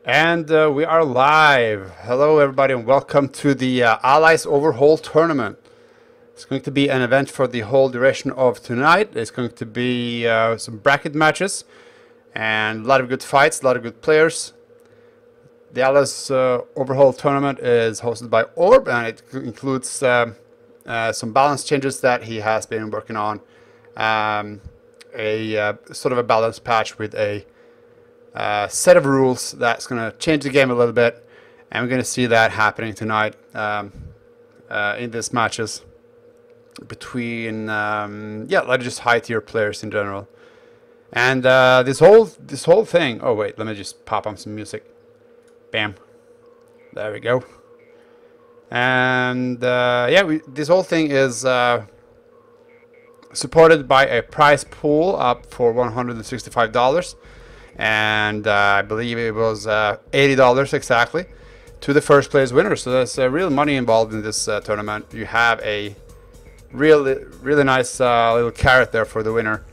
And we are live. Hello, everybody, and welcome to the Allies Overhaul Tournament. It's going to be an event for the whole duration of tonight. It's going to be some bracket matches and a lot of good fights, a lot of good players. The Allies Overhaul Tournament is hosted by Orb, and it includes some balance changes that he has been working on. Sort of a balance patch with a set of rules that's going to change the game a little bit, and we're going to see that happening tonight in these matches between like just high tier players in general. And this whole thing. Oh wait, let me just pop on some music. Bam, there we go. And this whole thing is supported by a prize pool up for $165. And I believe it was $80 exactly to the first place winner. So there's real money involved in this tournament. You have a really nice little carrot there for the winner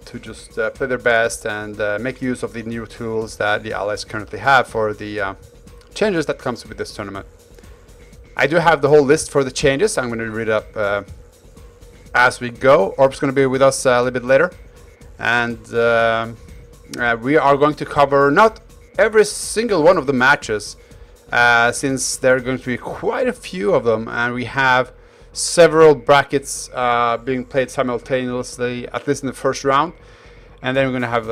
to just play their best and make use of the new tools that the Allies currently have for the changes that comes with this tournament. I do have the whole list for the changes. I'm going to read it up as we go. Orb's going to be with us a little bit later, and we are going to cover not every single one of the matches, since there are going to be quite a few of them, and we have several brackets being played simultaneously, at least in the first round. And then we're going to have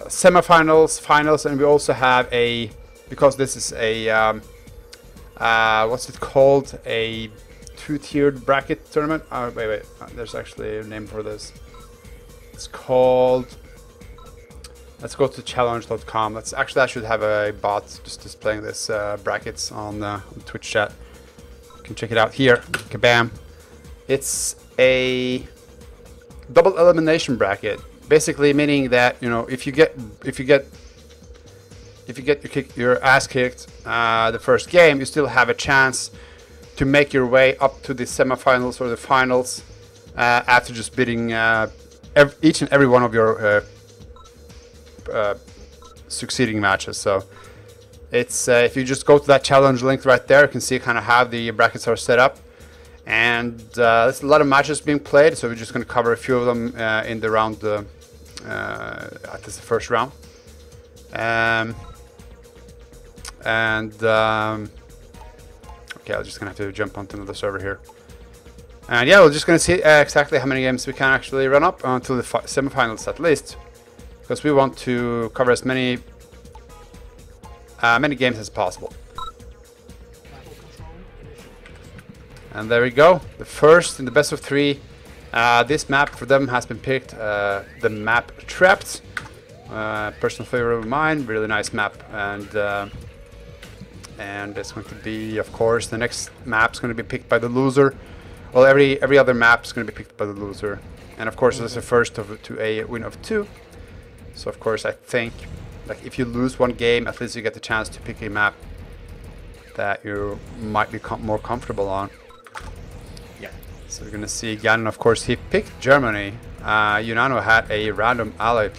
semifinals, finals, and we also have because this is a what's it called, a two-tiered bracket tournament. Wait, there's actually a name for this. It's called, let's go to challenge.com. I should have a bot just displaying this brackets on Twitch chat. You can check it out here. Kabam! It's a double elimination bracket, basically meaning that, you know, if you get your ass kicked the first game, you still have a chance to make your way up to the semifinals or the finals after just beating each and every one of your succeeding matches. So it's if you just go to that challenge link right there, you can see kind of how the brackets are set up, and there's a lot of matches being played, so we're just going to cover a few of them in the round at this first round. Okay, I'm just gonna have to jump onto another server here, and yeah, we're just gonna see exactly how many games we can actually run up until the semifinals at least, because we want to cover as many games as possible. And there we go, the first in the best of three. This map for them has been picked, the map Trapped, personal favorite of mine, really nice map. And it's going to be, of course, the next map's going to be picked by the loser. Well, every other map is going to be picked by the loser, and of course, it's the first to a win of 2. So of course, I think, like, if you lose one game, at least you get the chance to pick a map that you might be more comfortable on. Yeah. So we're gonna see Ganon. Of course, he picked Germany. Unano had a random allied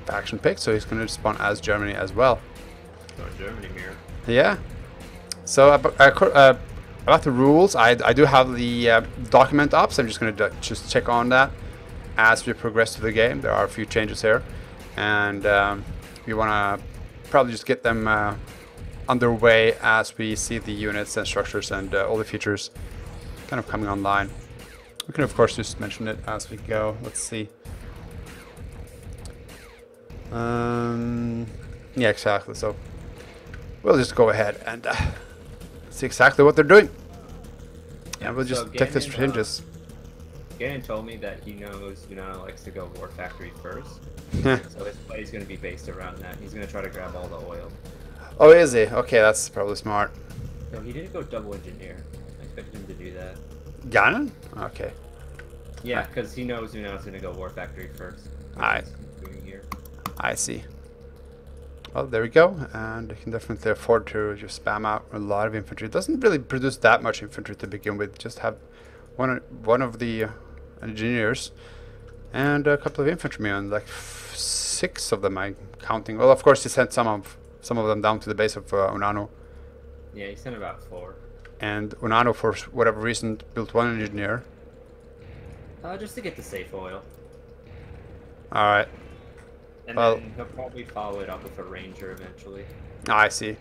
faction pick, so he's gonna spawn as Germany as well. Oh, Germany mirror. Yeah. So about the rules, I do have the document up, so I'm just going to just check on that as we progress through the game. There are a few changes here, and we want to probably just get them underway as we see the units and structures and all the features kind of coming online. We can of course just mention it as we go. Let's see. Yeah, exactly. So we'll just go ahead and see exactly what they're doing. Yeah, and we'll just take the changes. Ganon told me that he knows Unano likes to go War Factory first. So his play is going to be based around that. He's going to try to grab all the oil. Oh, is he? Okay, that's probably smart. No, he didn't go double engineer. I expected him to do that. Ganon? Okay. Yeah, because he knows Unano's going to go War Factory first. I see. Well, there we go, and you can definitely afford to just spam out a lot of infantry. It doesn't really produce that much infantry to begin with. Just have one of the engineers and a couple of infantrymen, like 6 of them I'm counting. Well, of course, he sent some of some of them down to the base of Unano. Yeah, he sent about 4. And Unano, for whatever reason, built 1 engineer. Just to get the safe oil. Alright. And Well, then he'll probably follow it up with a ranger eventually. I see.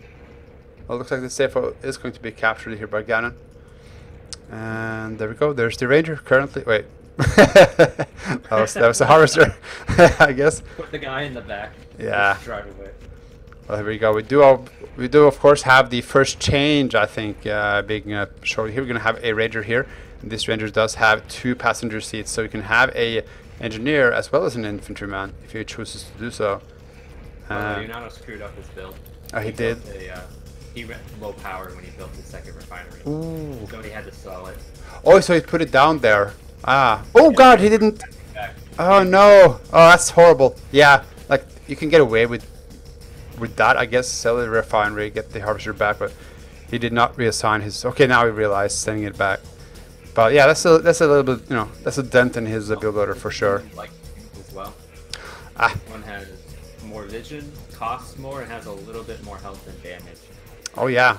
Well, looks like the safe oil is going to be captured here by Ganon. And there we go. There's the ranger currently. Wait. that was a harvester, I guess. Put the guy in the back. Yeah. Just drive away. Well, here we go. We do of course have the first change, I think, being shown here. We're gonna have a ranger here. And this ranger does have 2 passenger seats, so you can have a engineer as well as an infantryman if he chooses to do so. Unano screwed up his build. Oh, he did. He went low power when he built his second refinery. Ooh. So he had to sell it. Oh, so he put it down there. Ah. Oh God, he didn't. Oh no. Oh, that's horrible. Yeah, like you can get away with that, I guess. Sell the refinery, get the harvester back, but he did not reassign his. Okay, now we realize sending it back. But yeah, that's a little bit, you know, that's a dent in his build order for sure. Like as well. Ah. One has more vision, costs more, and has a little bit more health and damage. Oh yeah.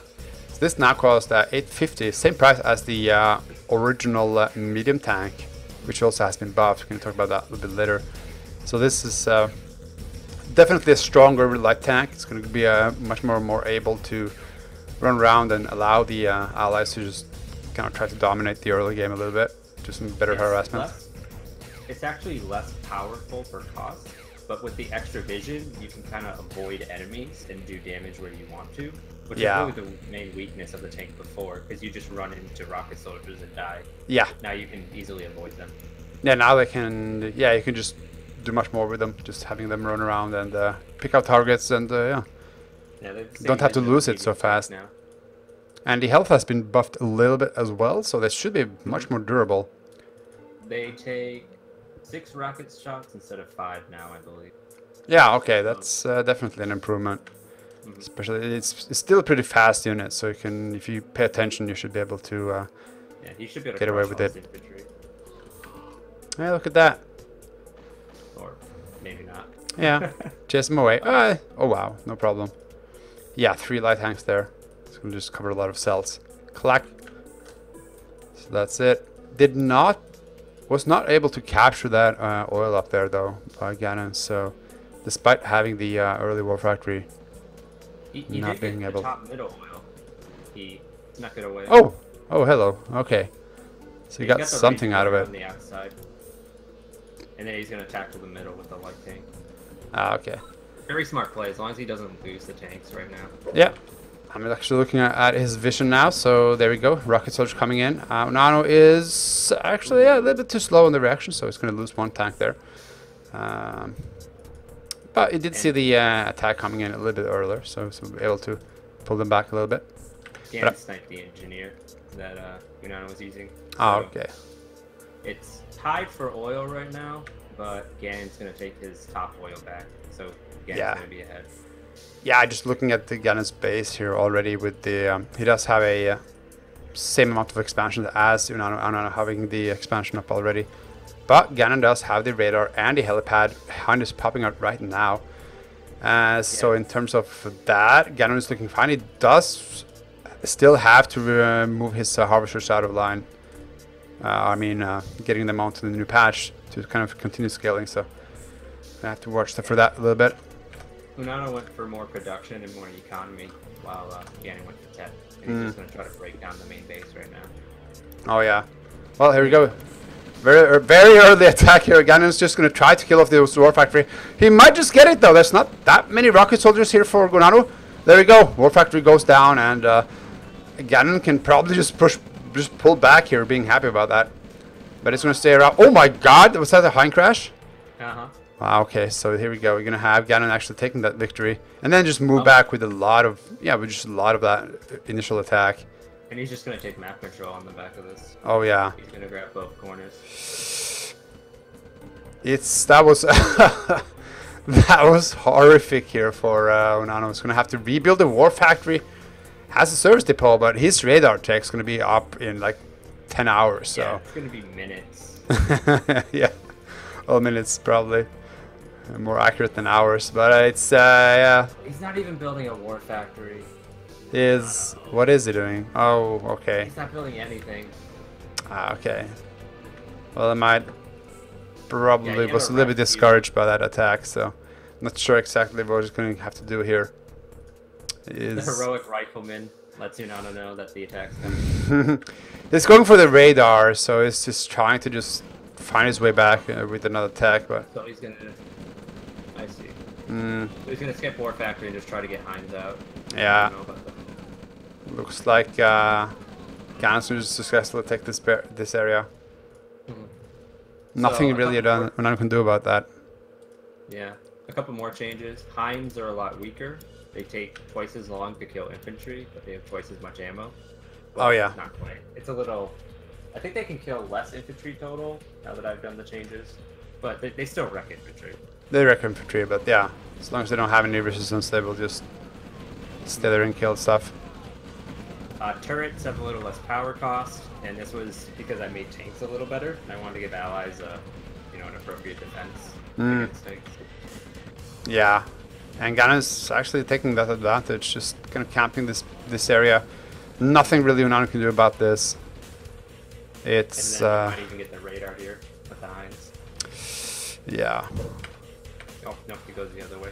So this now costs 850, same price as the original medium tank, which also has been buffed. We can talk about that a little bit later. So this is definitely a stronger light tank. It's going to be much more able to run around and allow the allies to just kind of try to dominate the early game a little bit. Do some better harassment. It's actually less powerful for cost, but with the extra vision, you can kind of avoid enemies and do damage where you want to, which is really the main weakness of the tank before, because you just run into rocket soldiers and die. Yeah. Now you can easily avoid them. Yeah, now they can, yeah, you can just do much more with them, just having them run around and pick out targets and, yeah. Don't have to lose it so fast. Now. And the health has been buffed a little bit as well, so they should be much more durable. They take 6 rocket shots instead of 5 now, I believe. Yeah, okay, that's definitely an improvement. Especially, it's still a pretty fast unit, so you can, if you pay attention, you should be able to yeah, you should be able to get away with it. Infantry. Hey, look at that. Or maybe not. Yeah, chase them away. Oh wow, no problem. Yeah, 3 light tanks there. It's gonna just cover a lot of cells. Clack. So that's it. Was not able to capture that oil up there though by Ganon. So, despite having the early war factory, he not did being get able. The top middle oil. He snuck it away. Oh, hello. Okay, so you got something out of it. On the outside. And then he's gonna tackle the middle with the light tank. Ah, okay. Very smart play, as long as he doesn't lose the tanks right now. Yeah. I'm actually looking at his vision now, so there we go. Rocket soldier coming in. Unano is actually a little bit too slow in the reaction, so he's going to lose 1 tank there. But he did see the attack coming in a little bit earlier, so able to pull them back a little bit. Ganon sniped the engineer that Unano was using. Oh, okay. It's tied for oil right now, but Ganon's going to take his top oil back, so Ganon's going to be ahead. Yeah, just looking at the Ganon's base here already with the... he does have a same amount of expansion as Unano having the expansion up already. But Ganon does have the radar and the helipad. Hound is popping out right now. So in terms of that, Ganon is looking fine. He does still have to move his harvesters out of line. Getting them onto the new patch to kind of continue scaling. So I have to watch for that a little bit. Unano went for more production and more economy, while Ganon went for tech. And he's just going to try to break down the main base right now. Oh yeah. Well, here we go. Very early attack here. Ganon's just going to try to kill off the war factory. He might just get it though. There's not that many rocket soldiers here for Unano. There we go. War factory goes down, and Ganon can probably just pull back here, being happy about that. But it's going to stay around. Oh my God! Was that a hind crash? Uh-huh. Wow, okay, so here we go. We're gonna have Ganon actually taking that victory, and then just move back with a lot of that initial attack. And he's just gonna take map control on the back of this. Oh yeah. He's gonna grab both corners. That was that was horrific here for Unano. He's gonna have to rebuild the war factory. Has a service depot, but his radar tech's gonna be up in like 10 hours. So yeah, it's gonna be minutes. yeah. Well, minutes probably. more accurate than ours, but it's yeah. He's not even building a war factory. What is he doing? Oh, okay. He's not building anything. Ah, okay. Well, I might probably was a little bit rescue. discouraged by that attack, so not sure exactly what he's going to have to do here. The heroic rifleman lets Unano know that the attack's coming. He's going for the radar, so he's just trying to just find his way back with another attack, but... So he's gonna... I see. So he's gonna skip War Factory and just try to get Heinz out. Yeah. Looks like Ganon's going to successfully take this area. Nothing So, really Unano can do about that. Yeah. A couple more changes. Heinz are a lot weaker. They take twice as long to kill infantry, but they have twice as much ammo. Well, oh yeah. Not quite. It's a little... I think they can kill less infantry total, now that I've done the changes. But they still wreck infantry. They wreck infantry, but yeah. As long as they don't have any resistance, they will just stay there and kill stuff. Turrets have a little less power cost, and this was because I made tanks a little better. I wanted to give allies an appropriate defense against tanks. Yeah. And Ganon's actually taking that advantage, just kind of camping this area. Nothing really Unano can do about this. It's and then you might even get the radar here with the Heinz. Yeah. Oh no, he goes the other way.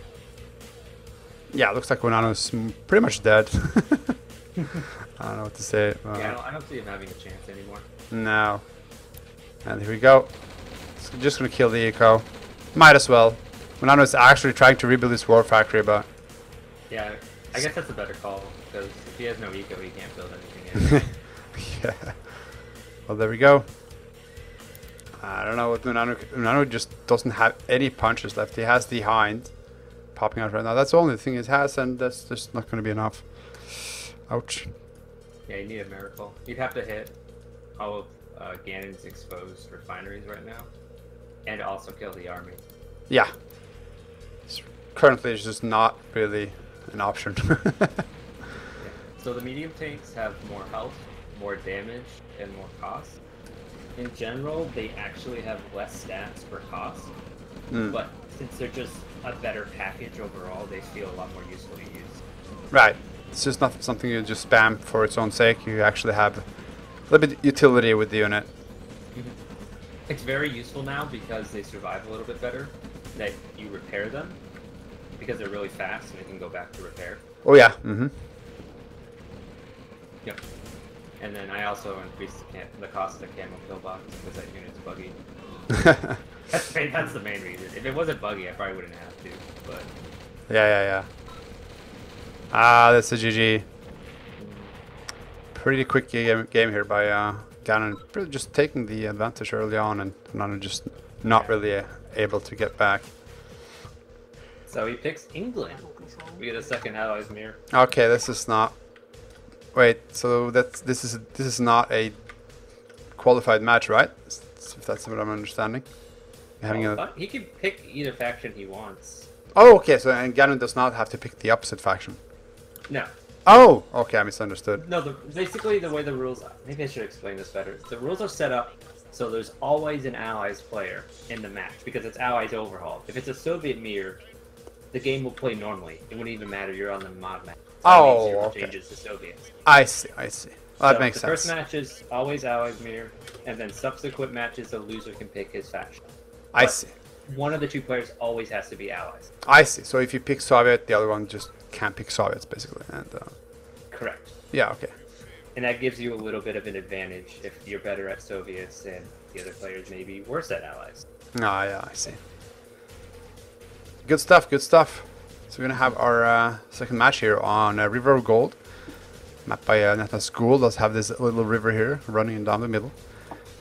Yeah, it looks like Unano's pretty much dead. I don't know what to say. Yeah, I don't see him having a chance anymore. No. And here we go. Just gonna kill the eco. Might as well. Unano is actually trying to rebuild his war factory, but... Yeah, I guess that's a better call, because if he has no eco, he can't build anything in. Yeah. Well, there we go. I don't know what Unano just doesn't have any punches left. He has the Hind popping out right now. That's the only thing he has, and that's just not going to be enough. Ouch. Yeah, you need a miracle. You'd have to hit all of Ganon's exposed refineries right now, and also kill the army. Yeah. Currently, it's just not really an option. Yeah. So the medium tanks have more health, more damage, and more cost. In general, they actually have less stats per cost, but since they're just a better package overall, they feel a lot more useful to use. Right. It's just not something you just spam for its own sake. You actually have a little bit of utility with the unit. It's very useful now because they survive a little bit better, that you repair them, because they're really fast and they can go back to repair. Oh yeah. Yep. And then I also increased the cost of the camo kill box because that unit's buggy. That's the main reason. If it wasn't buggy, I probably wouldn't have to, but... Yeah. Ah, that's a GG. Pretty quick game here by Ganon. Really just taking the advantage early on, and Unano just not really able to get back. So he picks England. We get a second allies mirror. Okay, this is not... Wait, so this is not a qualified match, right? If that's what I'm understanding. He can pick either faction he wants. Oh, okay, so and Ganon does not have to pick the opposite faction. No. Oh, okay, I misunderstood. No, basically the way the rules... Maybe I should explain this better. The rules are set up so there's always an allies player in the match because it's allies overhaul. If it's a Soviet mirror, the game will play normally. It wouldn't even matter. You're on the mod match. Oh, okay. Changes to Soviets. I see. Well, that makes sense. The first match is always allies mirror, and then subsequent matches the loser can pick his faction. I see. One of the two players always has to be allies. I see. So if you pick Soviet, the other one just can't pick Soviets, basically. And correct. Yeah. Okay. And that gives you a little bit of an advantage if you're better at Soviets and the other players may be worse at allies. Ah, yeah. I see. Good stuff. Good stuff. So we're gonna have our second match here on River of Gold, mapped by Nathan's School. Does have this little river here running down the middle,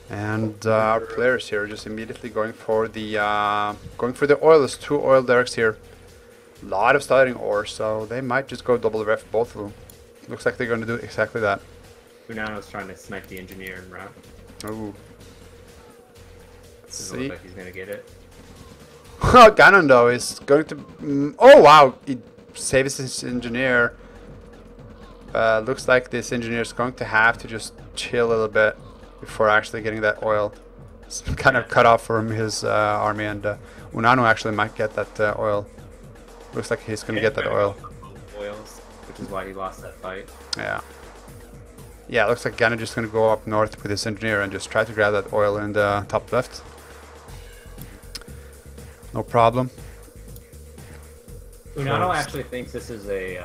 and our players here are just immediately going for the oil. There's 2 oil derricks here. A lot of starting ore, so they might just go double ref both of them. Looks like they're going to do exactly that. Unano's trying to snipe the engineer in route. Ooh. Doesn't look like he's gonna get it. Ganon though is going to... oh wow, he saves his engineer. Looks like this engineer is going to have to just chill a little bit before actually getting that oil. It's kind of cut off from his army, and Unano actually might get that oil. Looks like he's going to get that oil. Oils, which is why he lost that fight. Yeah. Yeah, it looks like Ganon just going to go up north with his engineer and just try to grab that oil in the top left. No problem. Unano actually thinks this is a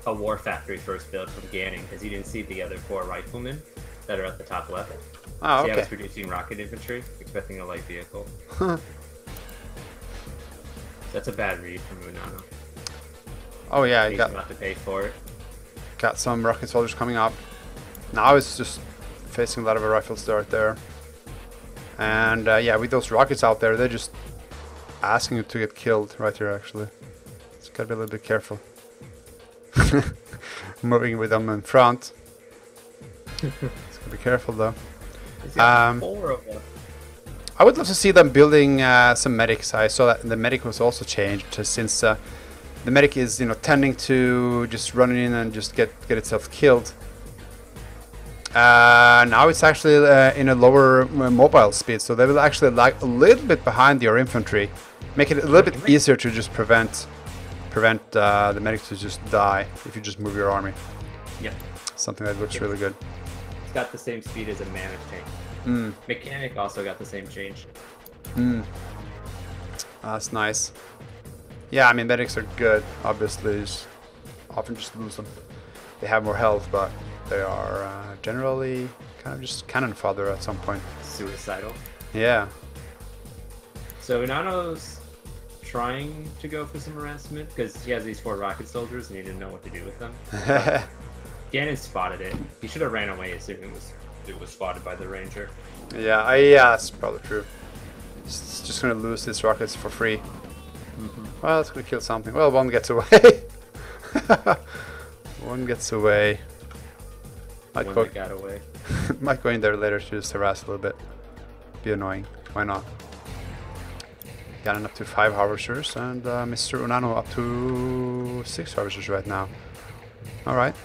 War Factory first build from Ganon, because he didn't see the other 4 riflemen that are at the top left. Oh, See, okay. I was producing rocket infantry, expecting a light vehicle. That's a bad read from Unano. Oh yeah, He's about to pay for it. Got some rocket soldiers coming up. Now it's just facing a lot of rifles right there. And yeah, with those rockets out there, they're just asking you to get killed right here, actually. Just gotta be a little bit careful. Moving with them in front. Just gotta be careful though. He's got 4 of them. I would love to see them building some medics. I saw that the medic was also changed since the medic is, you know, tending to just run in and just get itself killed. Now it's actually in a lower mobile speed, so they will actually lag a little bit behind your infantry, make it a little bit easier to just prevent the medics to just die if you just move your army. Yep. Something that looks really good. It's got the same speed as a mana tank. Mechanic also got the same change. That's nice. Yeah, I mean, medics are good, obviously. Just often just lose them. They have more health, but they are generally kind of just cannon fodder at some point. Suicidal. Yeah. So Unano's trying to go for some harassment because he has these 4 rocket soldiers and he didn't know what to do with them. Ganon spotted it. He should have ran away as soon as it was spotted by the ranger. Yeah, yeah, that's probably true. It's just gonna lose these rockets for free. Well, it's gonna kill something. Well, one gets away. One gets away. One that got away. Might go in there later to just harass a little bit. Be annoying. Why not? Ganon up to 5 harvesters, and Mr. Unano up to 6 harvesters right now. Alright.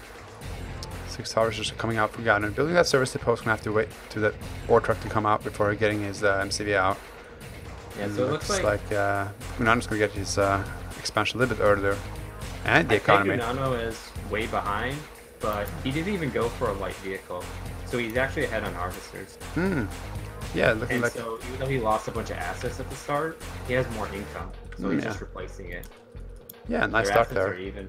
6 harvesters are coming out for Ganon. Building that service depot is gonna have to wait to that ore truck to come out before getting his MCV out. Yeah, so it looks like Unano's gonna get his expansion a little bit earlier. And the economy. I think Unano is way behind, but he didn't even go for a light vehicle. So he's actually ahead on harvesters. Yeah, looking like... so even though he lost a bunch of assets at the start, he has more income. So he's just replacing it. Yeah, nice Their start assets there. are even.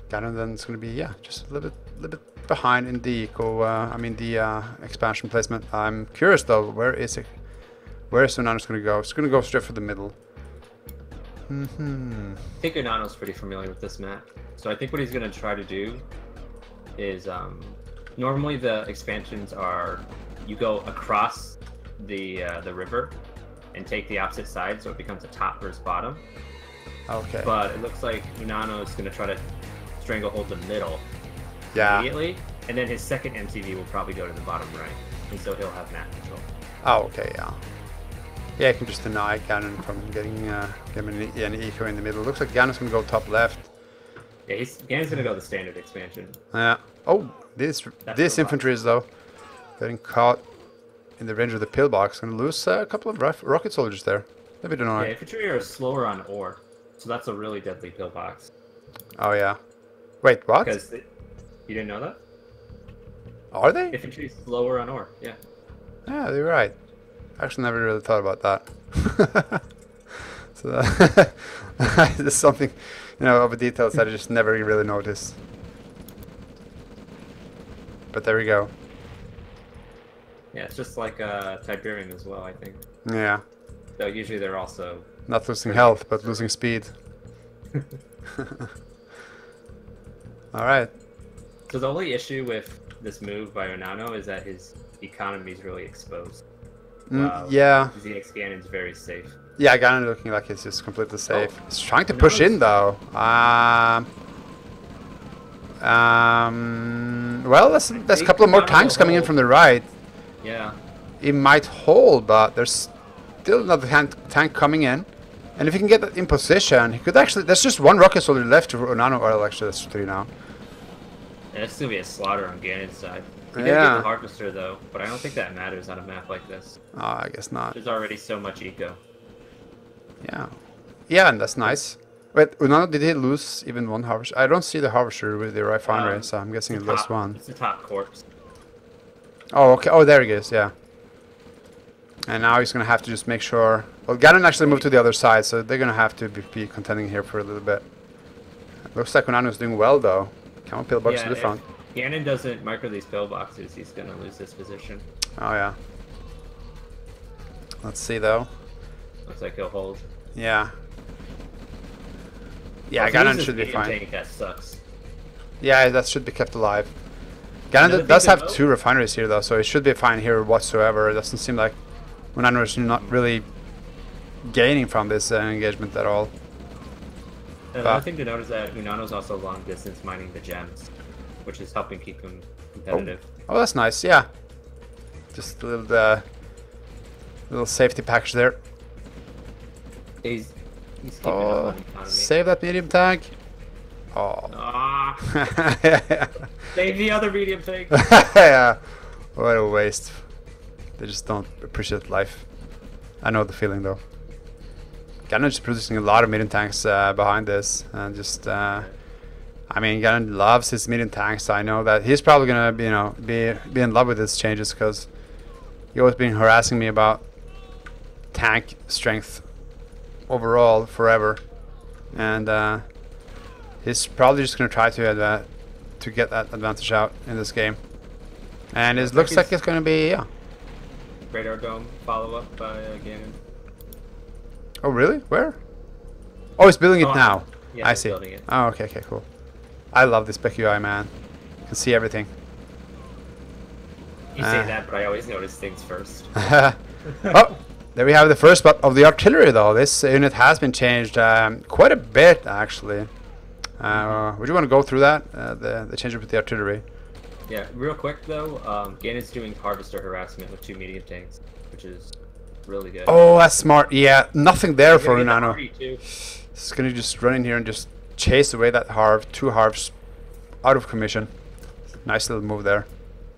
Ganon then is going to be, yeah, just a little bit behind in the expansion placement. I'm curious though, where is it? Where is Unano's going to go? It's going to go straight for the middle. I think Unano's pretty familiar with this map. So I think what he's going to try to do is, normally the expansions are, you go across the river and take the opposite side, so it becomes a top versus bottom. Okay. But it looks like Unano is going to try to stranglehold the middle immediately, and then his second MCV will probably go to the bottom right, and so he'll have map control. Oh, okay, yeah. Yeah, I can just deny Ganon from getting an eco in the middle. Looks like Ganon's going to go top left. Yeah, Ganon's going to go the standard expansion. Yeah. Oh, this infantry is though getting caught in the range of the pillbox. Going to lose a couple of rocket soldiers there. Maybe don't know. Yeah, infantry are slower on ore, so that's a really deadly pillbox. Oh yeah. Wait, what? Because you didn't know that? Are they? Infantry's slower on ore, yeah. Yeah, you're right. Actually, never really thought about that. So this is something, you know, of the details that I just never really noticed. But there we go. Yeah, it's just like Tiberium as well, I think. Yeah. So usually they're also not losing health, but losing speed. All right. So the only issue with this move by Unano is that his economy is really exposed. Yeah. ZxGanon is very safe. Yeah, Ganon looking like he's just completely safe. He's trying to push in though. Well, there's a couple of more tanks coming in from the right. Yeah. He might hold, but there's still another tank coming in. And if he can get that in position, he could actually... There's just 1 rocket soldier left to Unano. Well, actually, that's 3 now. And it's going to be a slaughter on Ganon's side. You did get the Harvester though, but I don't think that matters on a map like this. Oh, I guess not. There's already so much eco. Yeah. Yeah, and that's nice. Wait, Unano, did he lose even one Harvester? I don't see the Harvester with the refinery, so I'm guessing he lost one. It's the top corpse. Oh, okay. Oh, there he is, yeah. And now he's going to have to just make sure... Well, Ganon actually moved to the other side, so they're going to have to be contending here for a little bit. Looks like Unano's doing well, though. Come on, pillbox to the front. If Ganon doesn't micro these pillboxes, he's going to lose this position. Oh, yeah. Let's see, though. Looks like he'll hold. Yeah. Yeah, Ganon should be fine. Tank, that sucks. Yeah, that should be kept alive. Ganon does have 2 refineries here, though, so it should be fine here whatsoever. It doesn't seem like Unano is not really gaining from this engagement at all. Another thing to note is that Unano's also long distance mining the gems, which is helping keep him competitive. Oh, that's nice, yeah. Just a little safety package there. He's keeping up on economy. Save that medium tank. Oh. Save the other medium tank. Yeah. What a waste. They just don't appreciate life. I know the feeling though. Ganon is producing a lot of medium tanks behind this, and just I mean, Ganon loves his medium tanks. I know that he's probably gonna be in love with his changes, because he always been harassing me about tank strength overall forever, and he's probably just gonna try to get that advantage out in this game. And it looks like it's gonna be Radar dome follow up by Ganon. Oh really? Where? Oh, he's building it now. Yeah, I see. Building it. Oh, okay, cool. I love this spec UI, man. You can see everything. You say that, but I always notice things first. Oh, there we have the first spot of the artillery, though. This unit has been changed quite a bit, actually. Would you want to go through that? The change with the artillery. Yeah, real quick though, Ganon's doing harvester harassment with 2 medium tanks, which is really good. Oh, that's smart. Yeah, nothing there for Unano. He's He's gonna just run in here and just chase away that Harv. 2 Harvs out of commission. Nice little move there.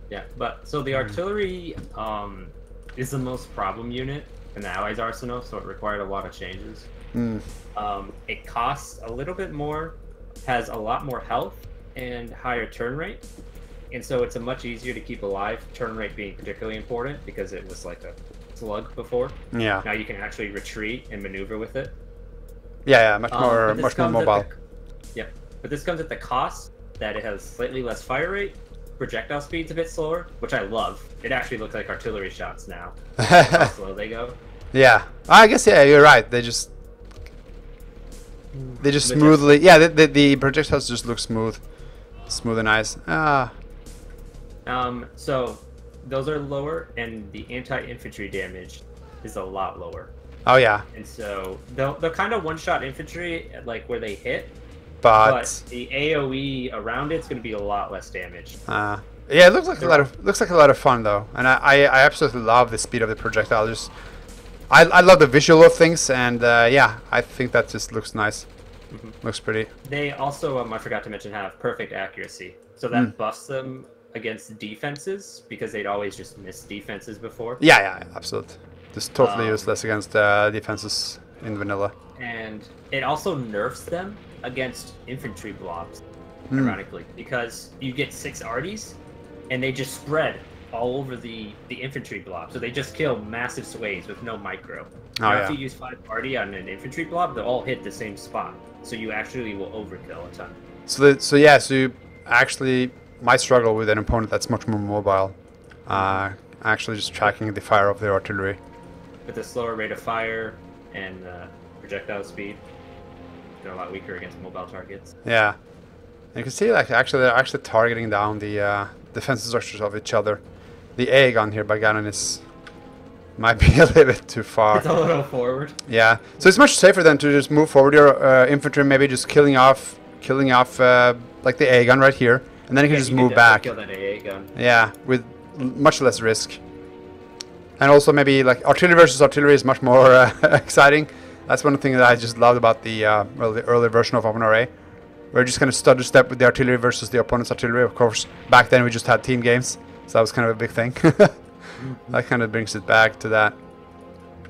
Yeah, but so the artillery is the most problem unit in the Allies' arsenal, so it required a lot of changes. It costs a little bit more, has a lot more health, and higher turn rate. And so it's a much easier to keep alive, turn rate being particularly important because it was like a slug before. Yeah. Now you can actually retreat and maneuver with it. Yeah, much more mobile. Yep. But this comes at the cost that it has slightly less fire rate, projectile speed's a bit slower, which I love. It actually looks like artillery shots now. How slow they go. Yeah. I guess, yeah, you're right. They just smoothly... Yeah, the projectiles just look smooth. Smooth and nice. So those are lower, and the anti-infantry damage is a lot lower. Oh yeah. And so they'll kind of one-shot infantry like where they hit, but the AOE around it's going to be a lot less damage. Yeah, it looks like a lot of fun though, and I absolutely love the speed of the projectile. Just I love the visual of things, and yeah, I think that just looks nice. Looks pretty. They also I forgot to mention have perfect accuracy, so that buffs them against defenses because they'd always just miss defenses before. Yeah, absolutely. Just totally useless against defenses in vanilla. And it also nerfs them against infantry blobs, ironically, because you get 6 arties, and they just spread all over the infantry blob. So they just kill massive sways with no micro. Now, if you use 5 arty on an infantry blob, they'll all hit the same spot. So you actually will overkill a ton. So you actually might struggle with an opponent that's much more mobile. Actually just tracking the fire of their artillery. With a slower rate of fire and projectile speed, they're a lot weaker against mobile targets. Yeah, and you can see like they're actually targeting down the defensive structures of each other. The A gun here by Ganon might be a little bit too far. It's a little forward. Yeah, so it's much safer than to just move forward your infantry, maybe just killing off like the A gun right here, and then you can just move back. Kill that AA gun. Yeah, with much less risk. And also maybe like artillery versus artillery is much more exciting. That's one thing that I just loved about the early version of OpenRA. We're just going to stutter step with the artillery versus the opponent's artillery. Of course, back then we just had team games, So that was kind of a big thing. That kind of brings it back to that.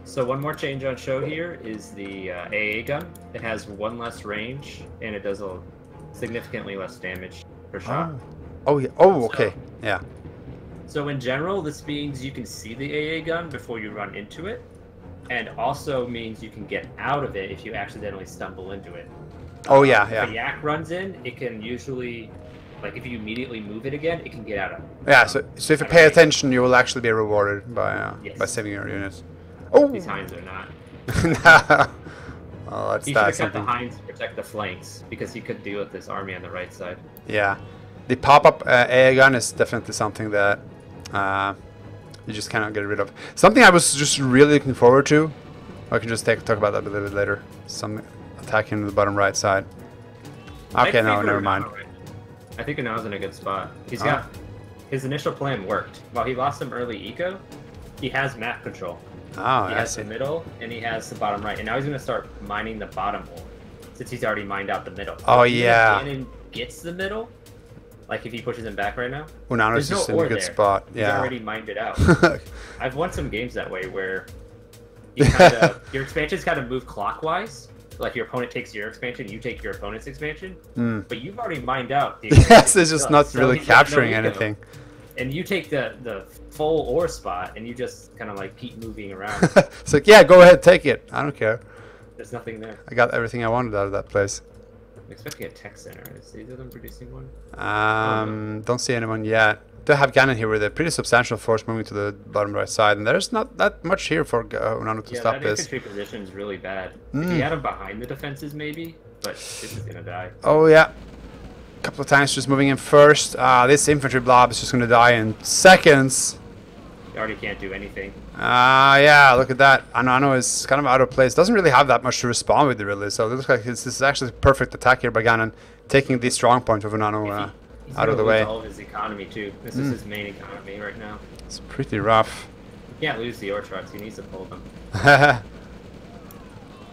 So one more change on show here is the AA gun. It has one less range, and it does a significantly less damage per shot. Oh yeah. Oh, okay. Yeah. So in general, this means you can see the AA gun before you run into it, and also means you can get out of it if you accidentally stumble into it. Oh yeah, yeah. If a yak runs in, it can usually, like if you immediately move it again, it can get out of it. Yeah, so if you pay attention, you will actually be rewarded by saving your units. Oh! These Hinds are not. No. Oh, that's He should have kept the Hinds to protect the flanks, because he could deal with this army on the right side. Yeah. The pop-up AA gun is definitely something that you just cannot get rid of. Something I was just really looking forward to. I can just talk about that a little bit later. Some attacking the bottom right side. Okay, no, never mind. I think Unano's in a good spot. He's got his initial plan worked. While he lost some early eco, he has map control. Oh, he has the middle and he has the bottom right, and now he's going to start mining the bottom hole since he's already mined out the middle. Oh yeah. If gets the middle, like if he pushes him back right now, Unano's just in a good spot. Yeah. He's already mined it out. I've won some games that way where you kind of your expansions kind of move clockwise. Like your opponent takes your expansion, you take your opponent's expansion, but you've already mined out. The yes, it's just not really capturing anything. And you take the full ore spot, and you just kind of like keep moving around. It's like, yeah, go ahead, take it. I don't care. There's nothing there. I got everything I wanted out of that place. I'm expecting a tech center. Is either of them producing one? Don't see anyone yet. They have Ganon here with a pretty substantial force moving to the bottom right side, and there's not that much here for Unano to stop this. Yeah, that infantry position is really bad. If you had him behind the defenses, maybe, but this is gonna die. Oh yeah, a couple of times just moving in first. This infantry blob is just gonna die in seconds. You already can't do anything. Yeah, look at that. Unano is kind of out of place. Doesn't really have that much to respond with, really. So it looks like this is actually a perfect attack here by Ganon, taking the strong point of Unano out of the way. All of his economy too. This is his main economy right now. It's pretty rough. You can't lose the ore trucks. He needs to pull them.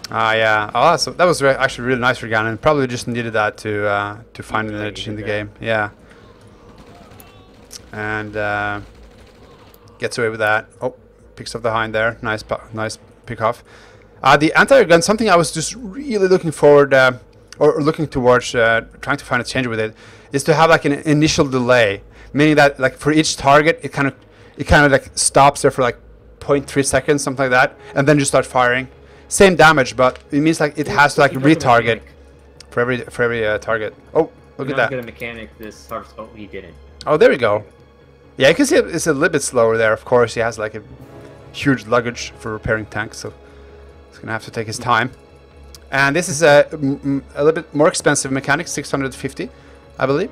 Yeah. Oh, so that was actually really nice for Ganon. Probably just needed that to find an edge in the game. Yeah. And gets away with that. Oh, picks up the Hind there. Nice pick off. The anti-air gun, something I was just really looking forward or looking towards, trying to find a change with it, is to have like an initial delay, meaning that like for each target, it kind of like stops there for like 0.3 seconds, something like that, and then you start firing. Same damage, but it means like it has to like retarget for every target. Oh, look at that! Get a mechanic this harvest. Oh, he didn't. Oh, there we go. Yeah, you can see it's a little bit slower there. Of course, he has like a huge luggage for repairing tanks, so he's gonna have to take his time. And this is a little bit more expensive mechanic, 650, I believe.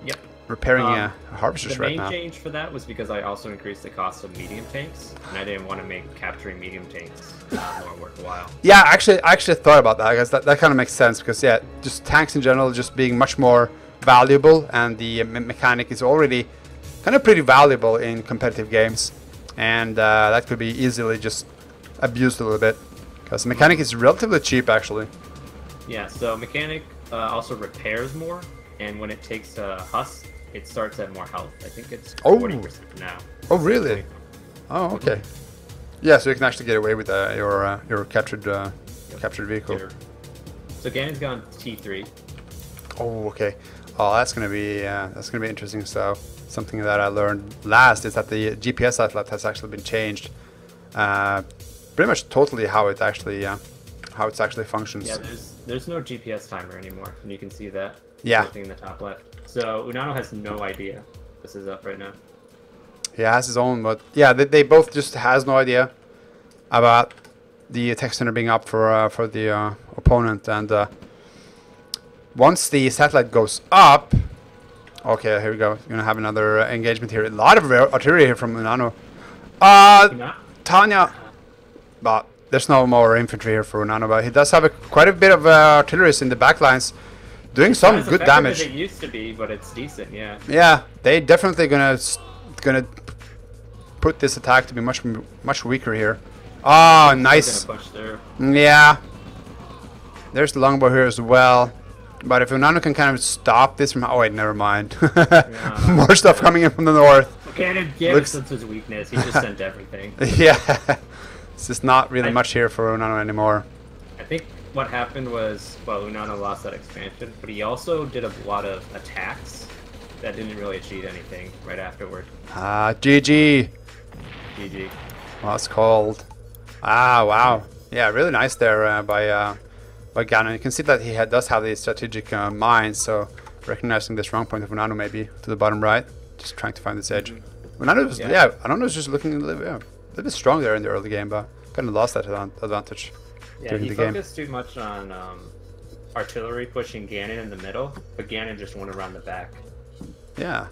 Yep. Repairing harvesters right now. The main change for that was because I also increased the cost of medium tanks, and I didn't want to make capturing medium tanks more worthwhile. Yeah, I actually thought about that, because that kind of makes sense, because yeah, just tanks in general just being much more valuable, and the mechanic is already kind of pretty valuable in competitive games, and that could be easily just abused a little bit. Because the mechanic is relatively cheap, actually. Yeah, so mechanic also repairs more, and when it takes husk, it starts at more health. I think it's 40% now. Oh, really? Oh, okay. Yeah, so you can actually get away with your captured vehicle. Sure. So Ganon's gone T3. Oh, okay. Oh, that's gonna be interesting. So something that I learned last is that the GPS satellite has actually been changed. Pretty much totally how it actually functions. Yeah, there's no GPS timer anymore, and you can see that. Yeah. In the top left. So Unano has no idea this is up right now. He has his own, but yeah, they both just has no idea about the tech center being up for the opponent, and once the satellite goes up, okay, here we go. We're gonna have another engagement here. A lot of artillery here from Unano. Tanya. But there's no more infantry here for Unano, but he does have quite a bit of artillery in the backlines, doing some good damage. It used to be, but it's decent, yeah. Yeah, they definitely gonna put this attack to be much weaker here. Oh, nice. Push there. Yeah. There's the longbow here as well. But if Unano can kind of stop this from... Oh, wait, never mind. More stuff coming in from the north. Ganon gives us his weakness. He just sent everything. Yeah. It's just not really much here for Unano anymore. I think what happened was, well, Unano lost that expansion, but he also did a lot of attacks that didn't really achieve anything right afterward. GG. GG. Well, it's called. Wow. Yeah, really nice there by Ganon. You can see that he does have the strategic mind, so recognizing the strong point of Unano maybe to the bottom right, just trying to find this edge. Unano was, Unano was just looking a little bit strong there in the early game, but kind of lost that advantage. Yeah, he focused too much on artillery pushing Ganon in the middle, but Ganon just went around the back. Yeah.